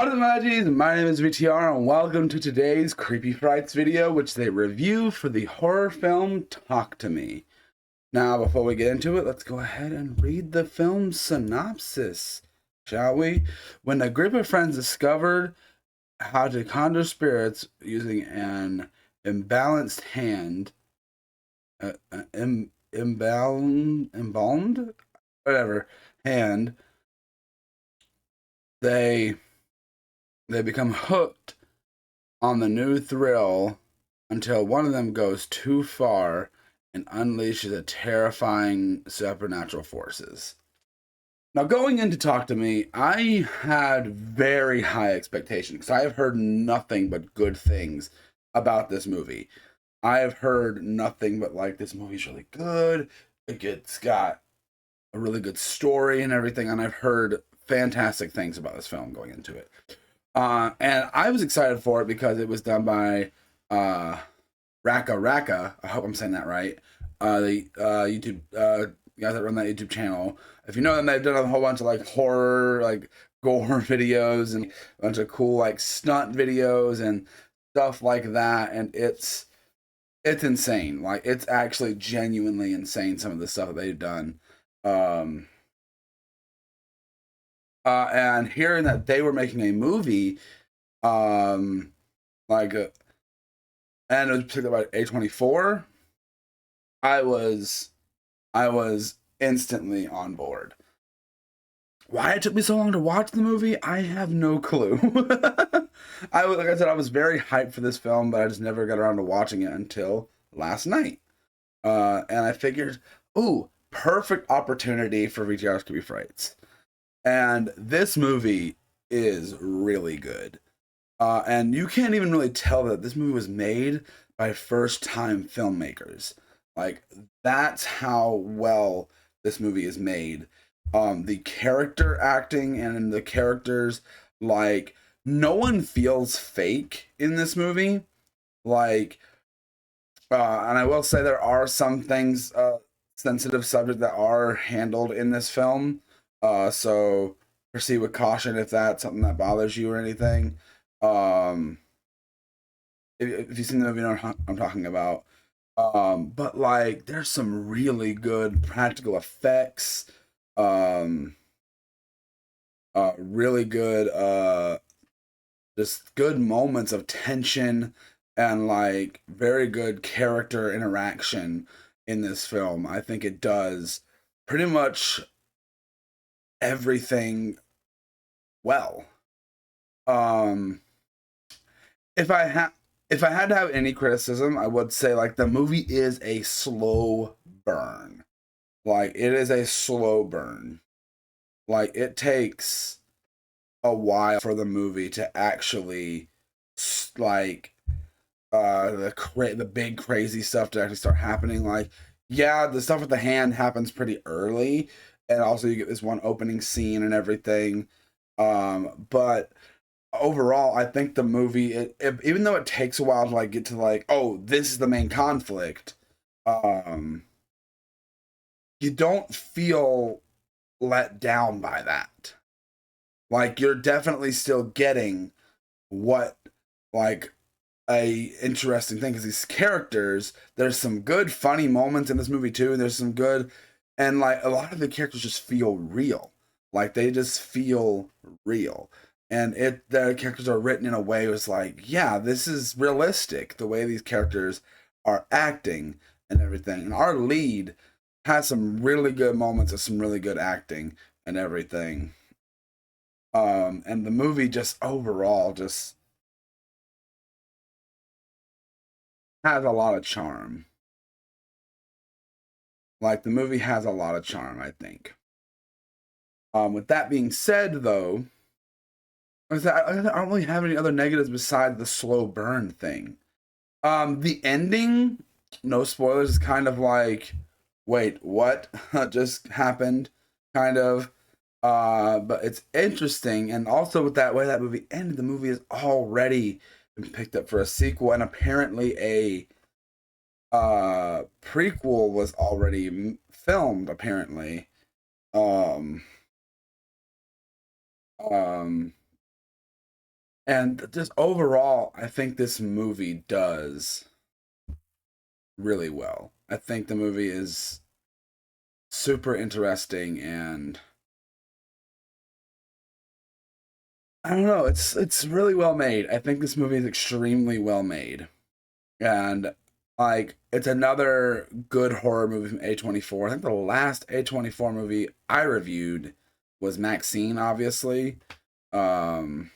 What up, Maggies? My name is VTR, and welcome to today's Creepy Frights video, which they review for the horror film Talk to Me. Now, before we get into it, let's go ahead and read the film synopsis, shall we? When a group of friends discovered how to conjure spirits using an imbalanced hand, embalmed, whatever, hand, they become hooked on the new thrill until one of them goes too far and unleashes a terrifying supernatural forces. Now, going in to Talk to Me, I had very high expectations because I have heard nothing but good things about this movie. I have heard nothing but like this movie's really good. It's got a really good story and everything, and I've heard fantastic things about this film going into it. And I was excited for it because it was done by Raka Raka. I hope I'm saying that right. The YouTube guys that run that YouTube channel. If you know them, they've done a whole bunch of like horror, like gore videos and a bunch of cool like stunt videos and stuff like that. And it's insane. Like it's actually genuinely insane, some of the stuff that they've done. And hearing that they were making a movie, like, and it was picked up by A24, I was instantly on board. Why it took me so long to watch the movie, I have no clue. Like I said, I was very hyped for this film, but I just never got around to watching it until last night. And I figured, ooh, perfect opportunity for VTR's Creepy Frights. And this movie is really good. And you can't even really tell that this movie was made by first-time filmmakers. Like, that's how well this movie is made. The character acting and the characters, like, no one feels fake in this movie. Like, and I will say there are some things, sensitive subjects that are handled in this film. So proceed with caution if that's something that bothers you or anything. If you've seen the movie, you know what I'm talking about. But like, there's some really good practical effects. Really good, just good moments of tension and like very good character interaction in this film. I think it does pretty much everything well. Um, if I had to have any criticism, I would say like the movie is a slow burn. Like it is a slow burn. Like it takes a while for the movie to actually like the big crazy stuff to actually start happening. Like yeah, the stuff with the hand happens pretty early, and also you get this one opening scene and everything. But overall, I think the movie, even though it takes a while to like get to like, oh, this is the main conflict, you don't feel let down by that. Like you're definitely still getting what like a interesting thing, because these characters, there's some good funny moments in this movie too, and there's some good, and like a lot of the characters just feel real. Like they just feel real. And the characters are written in a way was like, yeah, this is realistic, the way these characters are acting and everything. And our lead has some really good moments of some really good acting and everything. And the movie just overall just has a lot of charm. Like the movie has a lot of charm, I think. With that being said, though, I don't really have any other negatives besides the slow burn thing. The ending, no spoilers, is kind of like, wait, what just happened? Kind of. But it's interesting, and also with that way that movie ended, the movie has already been picked up for a sequel, and apparently a prequel was already filmed, apparently. Um, um, And just overall, I think this movie does really well. I think the movie is super interesting, and I don't know, it's really well made. I think this movie is extremely well made. And like it's another good horror movie from A24. I think the last A24 movie I reviewed was Maxine, obviously. Um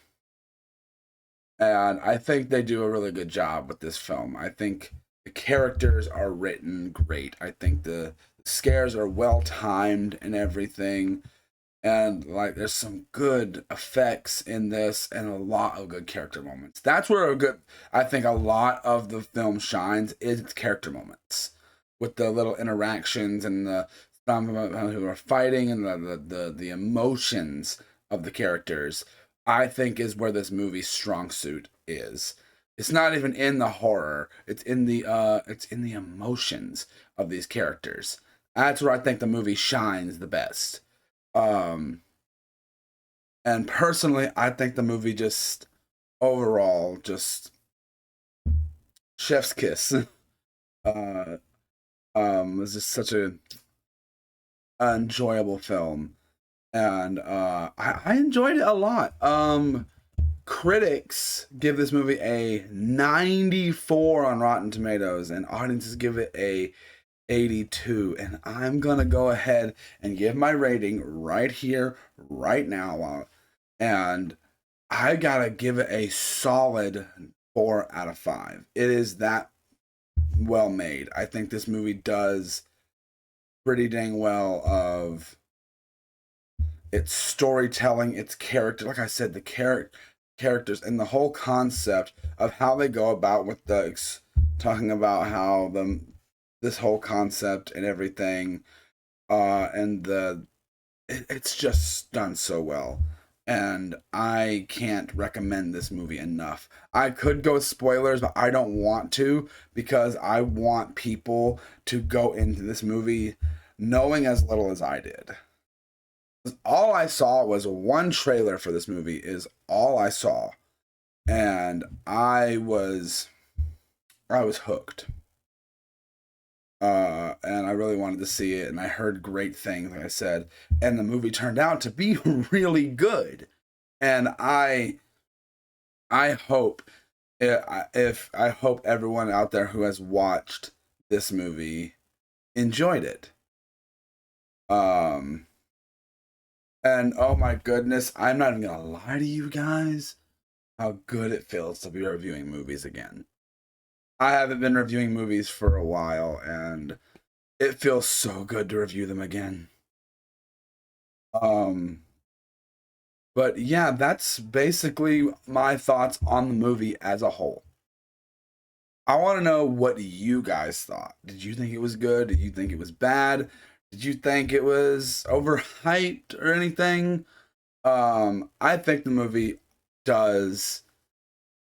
and I think they do a really good job with this film. I think the characters are written great. I think the scares are well timed and everything. And like there's some good effects in this and a lot of good character moments. That's where I think a lot of the film shines is its character moments with the little interactions and the some who are fighting and the emotions of the characters. I think is where this movie's strong suit is. It's not even in the horror. It's in the emotions of these characters. That's where I think the movie shines the best. Um, and personally, I think the movie just overall just chef's kiss. uh, was just such a enjoyable film, and I enjoyed it a lot. Critics give this movie a 94 on Rotten Tomatoes, and audiences give it a 82. And I'm gonna go ahead and give my rating right here, right now. And I gotta give it a solid 4 out of 5. It is that well made. I think this movie does pretty dang well of its storytelling, its character. Like I said, the characters and the whole concept of how they go about with the talking about how this whole concept and everything, and it's just done so well. And I can't recommend this movie enough. I could go with spoilers, but I don't want to because I want people to go into this movie knowing as little as I did. All I saw was one trailer for this movie, is all I saw. And I was hooked. And I really wanted to see it, and I heard great things, like I said, and the movie turned out to be really good. And I hope if I hope everyone out there who has watched this movie enjoyed it. Um, and oh my goodness, I'm not even gonna lie to you guys, how good it feels to be reviewing movies again. I haven't been reviewing movies for a while, and it feels so good to review them again. Um, but yeah, that's basically my thoughts on the movie as a whole. I want to know what you guys thought. Did you think it was good? Did you think it was bad? Did you think it was overhyped or anything? I think the movie does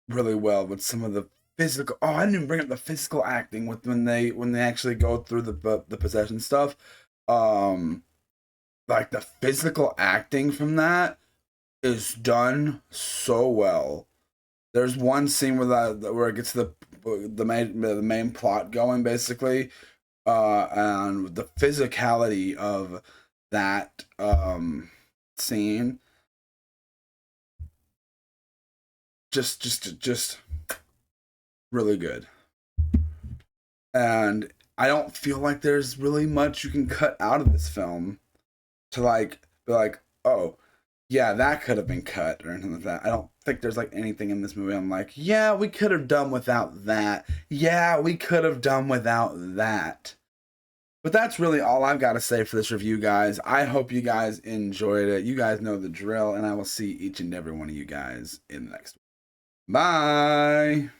really well with some of the physical. Oh, I didn't even bring up the physical acting with when they actually go through the possession stuff. Um, like the physical acting from that is done so well. There's one scene where it gets the main plot going basically, and the physicality of that scene just really good. And I don't feel like there's really much you can cut out of this film to like be like, oh, yeah, that could have been cut or anything like that. I don't think there's like anything in this movie I'm like, yeah, we could have done without that. Yeah, we could have done without that. But that's really all I've got to say for this review, guys. I hope you guys enjoyed it. You guys know the drill, and I will see each and every one of you guys in the next one. Bye.